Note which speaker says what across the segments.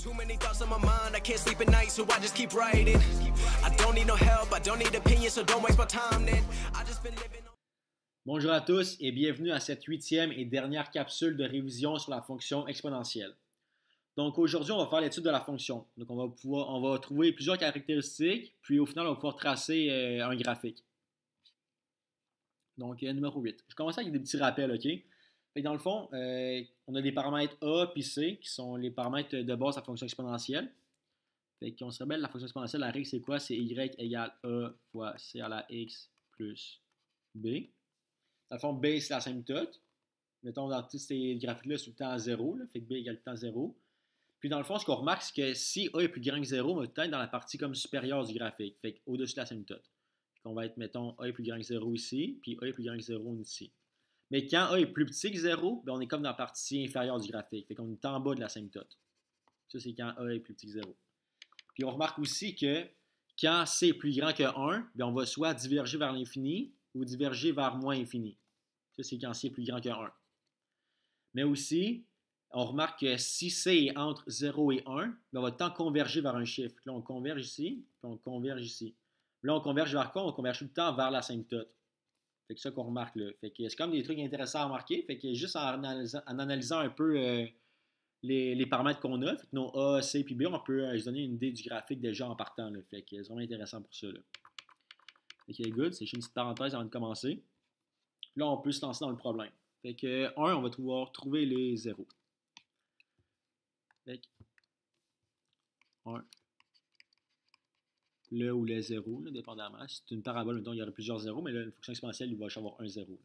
Speaker 1: Too many thoughts on my mind, I can't sleep at night, so I just keep writing. I don't need no help, I don't need opinions, so don't waste my time then. I just been living.
Speaker 2: Bonjour à tous et bienvenue à cette 8e et dernière capsule de révision sur la fonction exponentielle. Donc aujourd'hui, on va faire l'étude de la fonction. Donc on va trouver plusieurs caractéristiques, puis au final, on va pouvoir tracer un graphique. Donc numéro 8. Je commence avec des petits rappels, OK? Fait que dans le fond, on a des paramètres A et C qui sont les paramètres de base de la fonction exponentielle. Fait qu'on se rappelle, la fonction exponentielle, la règle, c'est quoi? C'est y égale A fois c à la x plus b. Dans le fond, b, c'est l'asymptote. Mettons, dans tous ces graphiques-là, c'est tout le temps à 0. Là, fait que b égale tout le temps 0. Puis dans le fond, ce qu'on remarque, c'est que si a est plus grand que 0, on va tout le temps être dans la partie comme supérieure du graphique. Fait qu'au-dessus de l'asymptote. On va être, mettons, a est plus grand que 0 ici, puis a est plus grand que 0 ici. Mais quand a est plus petit que 0, ben on est comme dans la partie inférieure du graphique. Fait qu'on est en bas de l'asymptote. Ça, c'est quand a est plus petit que 0. Puis on remarque aussi que quand c est plus grand que 1, ben on va soit diverger vers l'infini ou diverger vers moins infini. Ça, c'est quand c est plus grand que 1. Mais aussi, on remarque que si c est entre 0 et 1, ben on va tout le temps converger vers un chiffre. Là, on converge ici, puis on converge ici. Là, on converge vers quoi? On converge tout le temps vers l'asymptote. Fait que ça qu'on remarque là. Fait que c'est comme des trucs intéressants à remarquer. Fait que juste en analysant un peu les paramètres qu'on a, fait que nos A, C et B, on peut se donner une idée du graphique déjà en partant. Là. Fait que c'est vraiment intéressant pour ça. Là. Fait que good, c'est juste une petite parenthèse avant de commencer. Là, on peut se lancer dans le problème. Fait que 1, on va pouvoir trouver les zéros. Fait que 1. Le ou le 0, là, dépendamment. Si c'est une parabole, mettons, il y aurait plusieurs zéros, mais là, une fonction exponentielle, il va avoir un 0.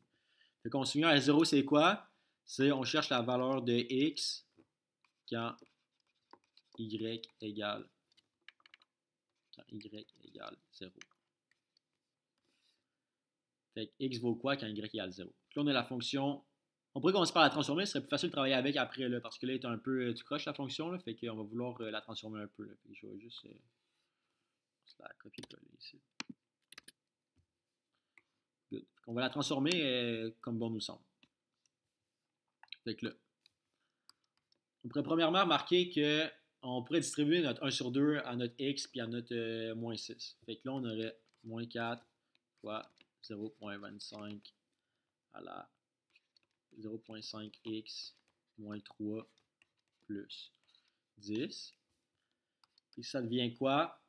Speaker 2: Fait qu'on se souvient, à 0, c'est quoi? C'est on cherche la valeur de x quand y égale 0. Fait que x vaut quoi quand y égale 0? Là, on a la fonction. On pourrait commencer par la transformer, ce serait plus facile de travailler avec après, là, parce que là, il est un peu tu croches la fonction, là, fait qu'on va vouloir la transformer un peu. Là, fait que je vais juste la copier-coller ici. Good. On va la transformer comme bon nous semble. Fait que là, on pourrait premièrement remarquer qu'on pourrait distribuer notre 1 sur 2 à notre x puis à notre moins 6. Fait que là, on aurait moins 4 fois 0.25 à la 0.5x moins 3 plus 10. Et ça devient quoi?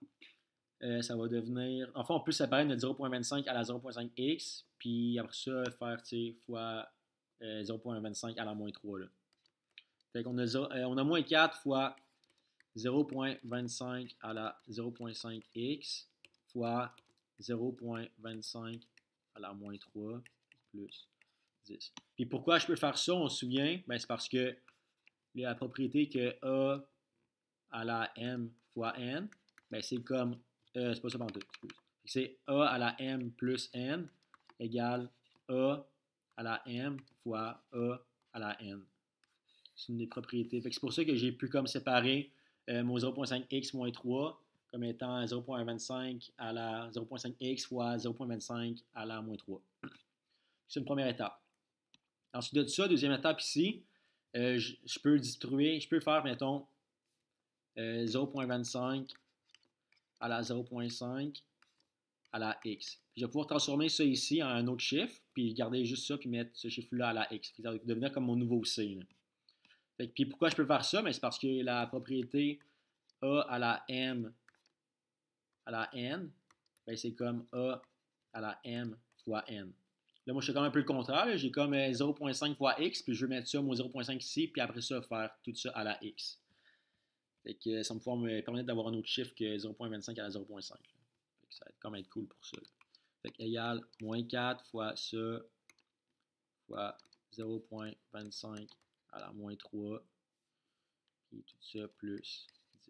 Speaker 2: Ça va devenir... Enfin, on peut séparer notre 0.25 à la 0.5x, puis après ça, faire fois 0.25 à la moins 3. Là. Fait qu'on a, on a moins 4 fois 0.25 à la 0.5x fois 0.25 à la moins 3 plus 10. Puis pourquoi je peux faire ça, on se souvient? Ben, c'est parce que la propriété que a à la m fois n, ben, c'est comme... c'est pas ça pendant tout, excuse. C'est a à la m plus n égale a à la m fois a à la n. C'est une des propriétés. C'est pour ça que j'ai pu comme séparer mon 0.5x moins 3 comme étant 0.25 à la 0.5x fois 0.25 à la moins 3. C'est une première étape. Ensuite de ça, deuxième étape ici, je peux distribuer, je peux faire, mettons, 0.25 à la 0.5 à la x. Puis je vais pouvoir transformer ça ici en un autre chiffre, puis garder juste ça, puis mettre ce chiffre-là à la x. Ça va devenir comme mon nouveau c. Là. Fait que, puis pourquoi je peux faire ça? C'est parce que la propriété a à la m à la n, c'est comme a à la m fois n. Là, moi, je fais comme un peu le contraire. J'ai comme 0.5 fois x, puis je veux mettre ça, mon 0.5 ici, puis après ça, faire tout ça à la x. Fait que ça va pouvoir me permettre d'avoir un autre chiffre que 0.25 à la 0.5. Ça va quand même être cool pour ça. Là. Fait que égal moins 4 fois ça fois 0.25 à la moins 3 puis tout ça plus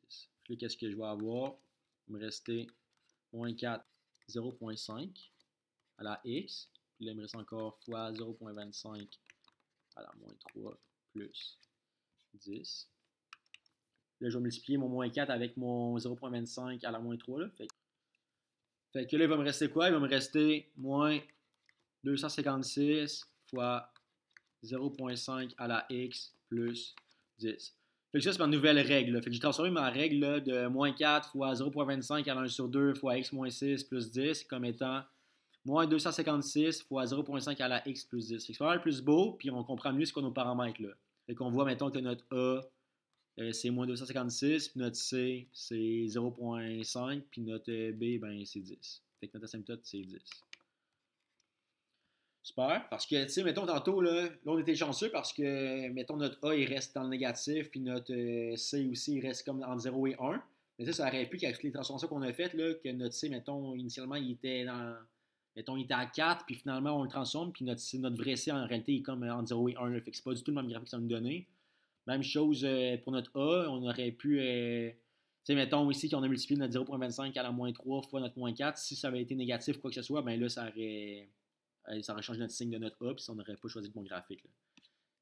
Speaker 2: 10. Puis là, qu'est-ce que je vais avoir? Il va me rester moins 4, 0.5 à la x. Puis là, il me reste encore fois 0.25 à la moins 3 plus 10. Là, je vais multiplier mon moins 4 avec mon 0.25 à la moins 3. Là. Fait que là, il va me rester quoi? Il va me rester moins 256 fois 0.5 à la x plus 10. Fait Fait que ça, c'est ma nouvelle règle. Là. Fait que j'ai transformé ma règle là, de moins 4 fois 0.25 à 1 sur 2 fois x moins 6 plus 10 comme étant moins 256 fois 0.5 à la x plus 10. C'est pas mal plus beau, puis on comprend mieux ce qu'on nos paramètres. Là. Fait qu'on voit, mettons, que notre A, c'est moins 256, puis notre C, c'est 0.5, puis notre B, ben, c'est 10. Fait que notre asymptote, c'est 10. Super. Parce que, tu sais, mettons, tantôt, là, on était chanceux parce que, mettons, notre A, il reste dans le négatif, puis notre C aussi, il reste comme entre 0 et 1. Mais ça aurait pu qu'avec toutes les transformations qu'on a faites, là, que notre C, mettons, initialement, il était dans. Mettons, il était à 4, puis finalement, on le transforme, puis notre vrai C, en réalité, il est comme entre 0 et 1. Là, fait que c'est pas du tout le même graphique que ça nous donnait. Même chose pour notre A, on aurait pu. Tu sais, mettons ici qu'on a multiplié notre 0.25 à la moins 3 fois notre moins 4. Si ça avait été négatif ou quoi que ce soit, ben là, ça aurait changé notre signe de notre A, puis on n'aurait pas choisi le bon graphique. Là.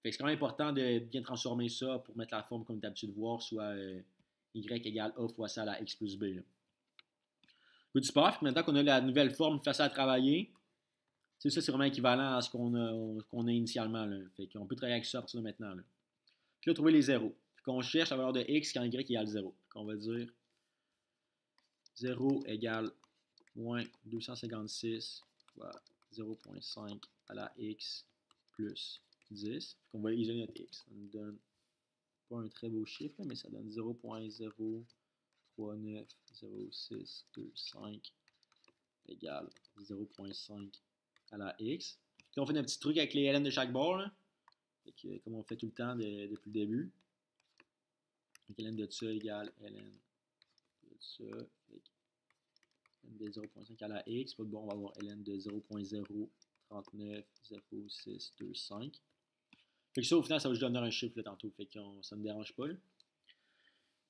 Speaker 2: Fait que c'est quand même important de bien transformer ça pour mettre la forme comme tu as l'habitude de voir, soit y égale a fois ça à la x plus b. Là. Good super. Maintenant qu'on a la nouvelle forme facile à travailler, ça c'est vraiment équivalent à ce qu'on a initialement. Là. Fait qu'on peut travailler avec ça à partir de maintenant. Là. Puis là, trouver les zéros. Fait qu'on cherche la valeur de x quand y égale 0. Fait qu'on va dire 0 égale moins 256 fois 0.5 à la x plus 10. On va isoler notre x. Ça nous donne pas un très beau chiffre, mais ça donne 0.0390625 égale 0.5 à la x. Puis on fait un petit truc avec les ln de chaque bord. Là. Fait que, comme on fait tout le temps depuis le début. Donc ln de ça égale ln de ça. Fait que ln de 0.5 à la x. Pas de bon, on va avoir ln de 0.0390625. Fait que ça, au final, ça va juste donner un chiffre là, tantôt. Fait que ça ne me dérange pas. Là.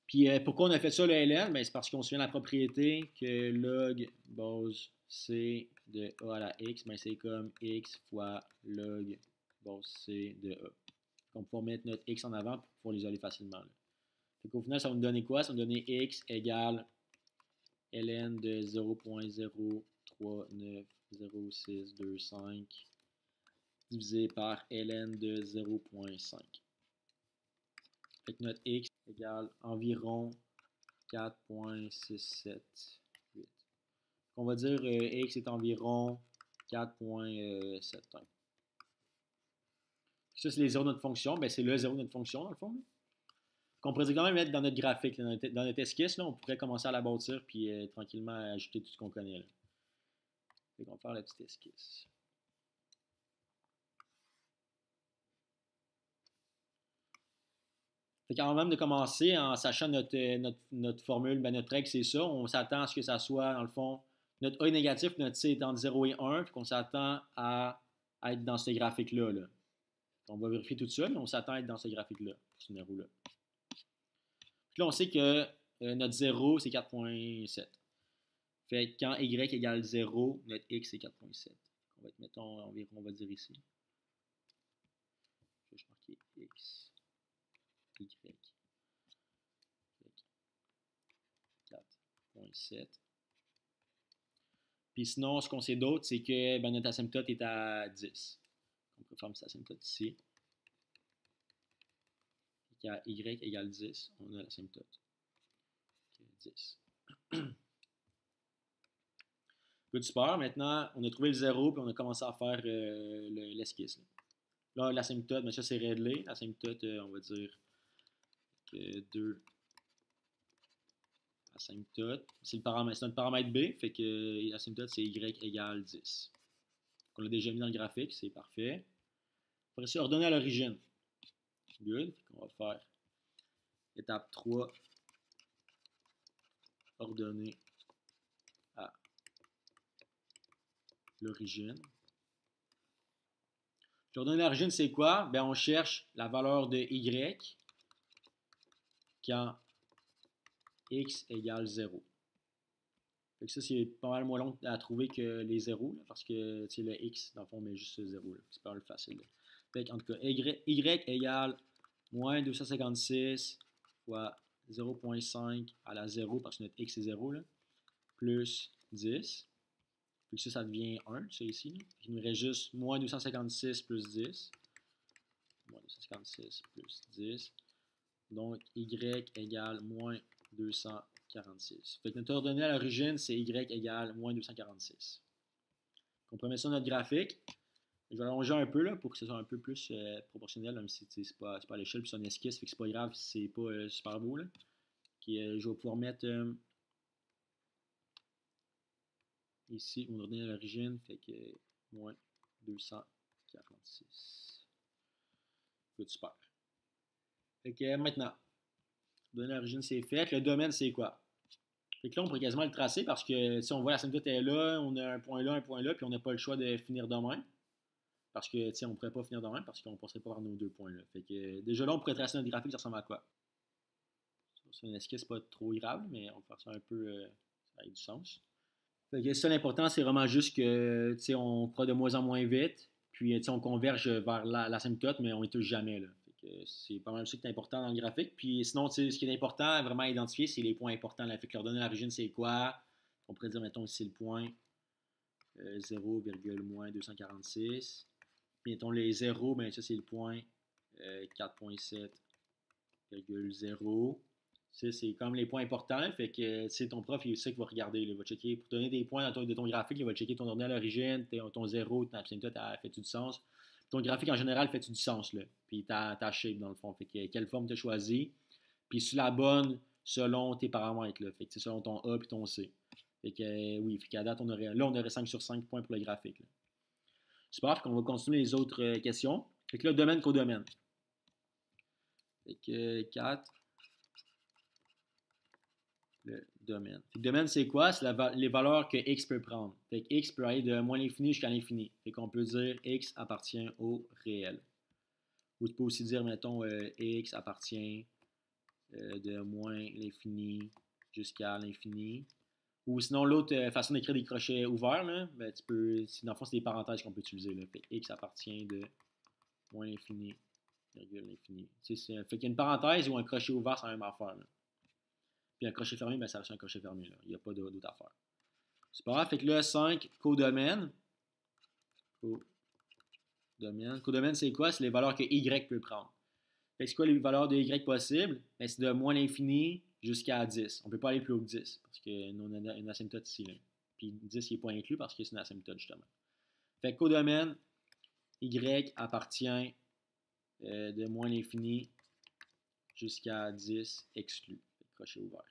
Speaker 2: Puis pourquoi on a fait ça, le ln? Ben, c'est parce qu'on se souvient de la propriété que log base c de a à la x, ben, c'est comme x fois log base c de a. On peut mettre notre x en avant pour pouvoir l'isoler facilement. Là. Fait qu'au final, ça va nous donner quoi? Ça va nous donner x égale ln de 0.0390625 divisé par ln de 0.5. Fait que notre x égale environ 4.678. On va dire x est environ 4.71. Ça, c'est les zéros de notre fonction. Ben, c'est le zéro de notre fonction, dans le fond. Qu'on pourrait quand même mettre dans notre graphique, là, dans notre esquisse. Là, on pourrait commencer à la bâtir puis tranquillement ajouter tout ce qu'on connaît. Là. Fait qu'on va faire la petite esquisse. Fait qu'avant même de commencer, en sachant notre formule, ben notre règle, c'est ça. On s'attend à ce que ça soit, dans le fond, notre A est négatif, notre C est entre 0 et 1, puis qu'on s'attend à être dans ce graphique-là. Là. On va vérifier tout ça, mais on s'attend à être dans ce graphique-là, ce numéro-là. Puis là, on sait que notre 0, c'est 4.7. Fait que quand y égale 0, notre x, c'est 4.7. On va être, mettons, environ, on va dire ici. Je vais juste marquer x. Y. 4.7. Puis sinon, ce qu'on sait d'autre, c'est que ben, notre asymptote est à 10. On peut faire cette asymptote ici. Et à y égale 10, on a l'asymptote. 10. Good, super. Maintenant, on a trouvé le 0 puis on a commencé à faire l'esquisse. Là, l'asymptote, mais ça c'est réglé. L'asymptote, on va dire que 2 asymptote. C'est notre paramètre B, fait que l'asymptote c'est y égale 10. On l'a déjà mis dans le graphique, c'est parfait. Après ça, ordonner à l'origine. Good. On va faire étape 3. Ordonner à l'origine. Ordonner à l'origine, c'est quoi? Ben, on cherche la valeur de y quand x égale 0. Fait que ça, c'est pas mal moins long à trouver que les zéros, là, parce que le x, dans le fond, on met juste 0. C'est pas mal facile. Là. Fait que, en tout cas, y égale moins 256 fois 0.5 à la 0, parce que notre x est 0, là, plus 10. Puis ça devient 1, ça ici. Là. Il nous reste juste moins 256 plus 10. Moins 256 plus 10. Donc, y égale moins 246. Fait que notre ordonnée à l'origine, c'est y égale moins 246. On peut mettre ça dans notre graphique. Je vais allonger un peu là, pour que ce soit un peu plus proportionnel, même si c'est pas à l'échelle, puis c'est un esquisse, fait que c'est pas grave si c'est pas super beau. Là. Puis, je vais pouvoir mettre ici mon ordonnée à l'origine, fait que moins 246. Good, super. Fait que maintenant, l'ordonnée à l'origine c'est fait. Le domaine c'est quoi? Fait que là, on pourrait quasiment le tracer parce que si on voit la asymptote est là, on a un point là, puis on n'a pas le choix de finir de même. Parce que, on ne pourrait pas finir de même parce qu'on ne passerait pas par nos 2 points là. Fait que déjà là, on pourrait tracer notre graphique, ça ressemble à quoi? C'est une esquisse pas trop grave, mais on peut faire ça un peu, ça a du sens. Fait que ça, l'important, c'est vraiment juste que, on croit de moins en moins vite, puis, on converge vers l'asymptote, mais on ne touche jamais, là. Fait que c'est pas mal ça qui est important dans le graphique. Puis sinon, ce qui est important vraiment à identifier, c'est les points importants. Là. Fait que leur donner l'origine, c'est quoi? On pourrait dire, mettons, ici le point 0, moins 246. Puis, mettons, les 0, ben ça, c'est le point 4.7,0. C'est comme les points importants. Là, fait que c'est ton prof, il sait qu'il va regarder. Là, il va checker, pour te donner des points de ton graphique, il va checker ton ordonnée à l'origine, ton 0, ton asymptote, fait-tu du sens? Ton graphique en général fait-tu du sens? Là? Puis ta shape dans le fond. Fait que quelle forme tu as choisi? Puis c'est la bonne selon tes paramètres. Là. Fait que c'est selon ton A et ton C. Fait que oui, fait qu'à date, on aurait 5 sur 5 points pour le graphique. Là. Super, qu'on va continuer les autres questions. Fait que là, domaine, codomaine. Fait que 4. Le domaine. Le domaine, c'est quoi? C'est les valeurs que x peut prendre. Fait que x peut aller de moins l'infini jusqu'à l'infini. Fait qu'on peut dire x appartient au réel. Ou tu peux aussi dire, mettons, x appartient de moins l'infini jusqu'à l'infini. Ou sinon, l'autre façon d'écrire des crochets ouverts, là, ben, tu peux, dans le fond, c'est des parenthèses qu'on peut utiliser. Là. Fait que x appartient de moins l'infini, virgule l'infini. Fait qu'il y a une parenthèse ou un crochet ouvert, c'est la même affaire. Là. Puis un crochet fermé, ben, ça reste un crochet fermé. Là. Il n'y a pas d'autre affaire. C'est pas grave. Fait que là, 5, codomaine. Codomaine, c'est quoi? C'est les valeurs que y peut prendre. Fait que c'est quoi les valeurs de y possibles? Ben, c'est de moins l'infini jusqu'à 10. On ne peut pas aller plus haut que 10 parce qu'on a une asymptote ici. Là. Puis 10, il n'est pas inclus parce que c'est une asymptote, justement. Fait que codomaine, y appartient de moins l'infini jusqu'à 10 exclu. Crochet ouvert.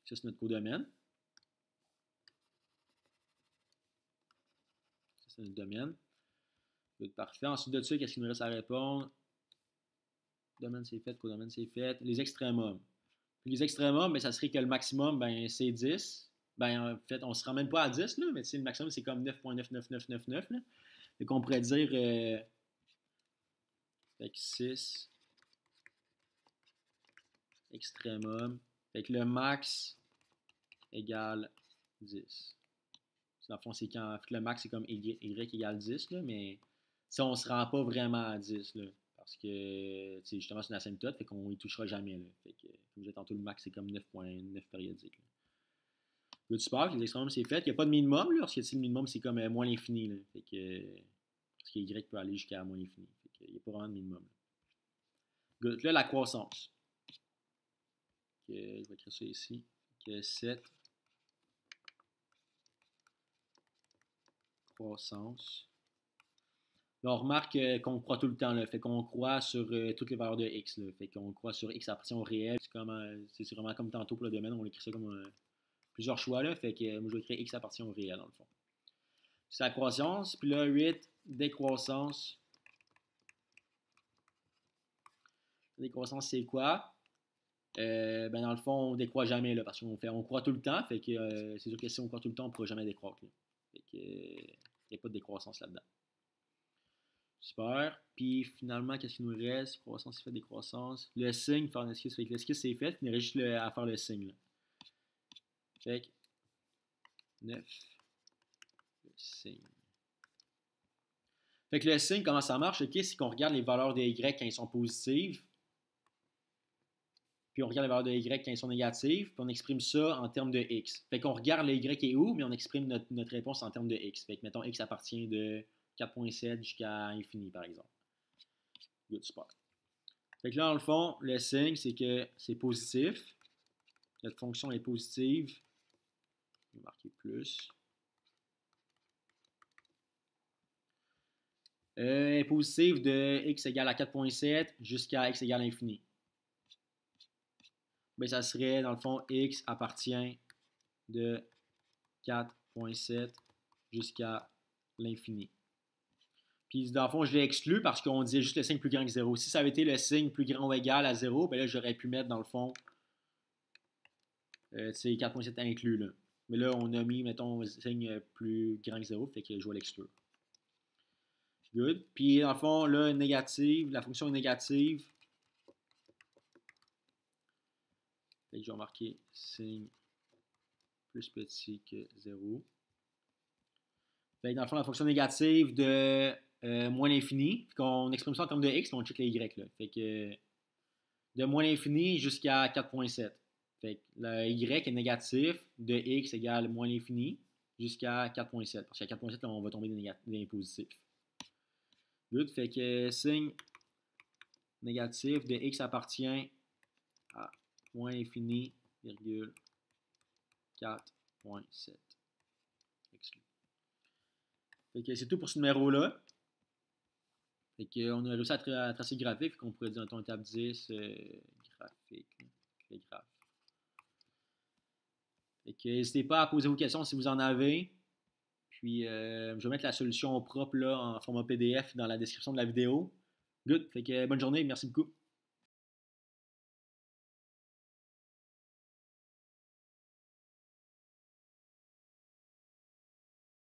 Speaker 2: Ça, c'est notre codomaine. Ça, c'est notre domaine. Parfait. Ensuite de ça, qu'est-ce qu'il nous reste à répondre? Domaine, c'est fait. Codomaine, c'est fait. Les extrémums. Les extrémums, ben, ça serait que le maximum, ben, c'est 10. Ben, en fait, on ne se ramène pas à 10, là, mais le maximum, c'est comme 9.99999. Donc, on pourrait dire fait que 6 extrémum. Fait que le max égale 10. Dans le fond, c'est quand le max, c'est comme y égale 10, là, mais ça, on ne se rend pas vraiment à 10, là, parce que justement, c'est une asymptote, fait qu'on n'y touchera jamais. Là, fait que, comme je disais tantôt, le max, c'est comme 9.9 périodique. Good, super, les extrémums, c'est fait. Il n'y a pas de minimum, là, parce que le minimum, c'est comme moins l'infini. Là, fait que, parce que y peut aller jusqu'à moins l'infini. Fait que, il n'y a pas vraiment de minimum. Là. Good, là, la croissance. Je vais écrire ça ici. Fait que 7. Croissance. Là, on remarque qu'on croit tout le temps. Là, fait qu'on croit sur toutes les valeurs de x. Là, fait qu'on croit sur x appartient au réel. C'est vraiment comme tantôt pour le domaine. On écrit ça comme plusieurs choix. Là, fait que moi, je vais écrire x appartient au réel, dans le fond. C'est la croissance. Puis là, 8, décroissance. La décroissance, c'est quoi? Ben, dans le fond, on décroît jamais. Là, parce qu'on croit tout le temps. Fait que c'est sûr que si on croit tout le temps, on ne pourra jamais décroître. Là. Fait que il n'y a pas de décroissance là-dedans. Super. Puis finalement, qu'est-ce qu'il nous reste? Croissance, c'est fait, décroissance. Le signe, faire une esquisse. Fait que l'esquisse, c'est fait. Il nous reste juste à faire le signe. Là. Fait que 9. Le signe. Fait que le signe, comment ça marche? Okay, c'est qu'on regarde les valeurs de y quand elles sont positives. Puis on regarde les valeurs de y quand elles sont négatives. Puis on exprime ça en termes de x. Fait qu'on regarde le y est où, mais on exprime notre réponse en termes de x. Fait que mettons, x appartient de 4.7 jusqu'à infini, par exemple. Good, super. Fait que là, dans le fond, le signe, c'est que c'est positif. Notre fonction est positive. Je vais marquer plus. Est positive de x égale à 4.7 jusqu'à x égale à l'infini. Ben, ça serait, dans le fond, x appartient de 4.7 jusqu'à l'infini. Puis, dans le fond, je l'ai exclu parce qu'on disait juste le signe plus grand que 0. Si ça avait été le signe plus grand ou égal à 0, ben là, j'aurais pu mettre, dans le fond, 4.7 inclus. Là. Mais là, on a mis, mettons, un signe plus grand que 0, fait que je vais l'exclure. Good. Puis, dans le fond, là, négative, la fonction est négative. Fait que je vais marquer signe plus petit que 0. Fait que dans le fond, la fonction négative de moins l'infini, qu'on exprime ça en termes de x, on check les y. Là. Fait que de moins l'infini jusqu'à 4.7. Fait que le y est négatif de x égale moins l'infini jusqu'à 4.7. Parce qu'à 4.7, là, on va tomber dans les positifs. Good. Fait que signe négatif de x appartient à moins l'infini, virgule 4.7. Fait que c'est tout pour ce numéro-là. Fait qu'on a réussi à tracer le graphique, qu'on pourrait dire dans étape 10, graphique, les graphes. Fait que n'hésitez pas à poser vos questions si vous en avez. Puis je vais mettre la solution propre là, en format PDF dans la description de la vidéo. Good. Fait que bonne journée, merci beaucoup.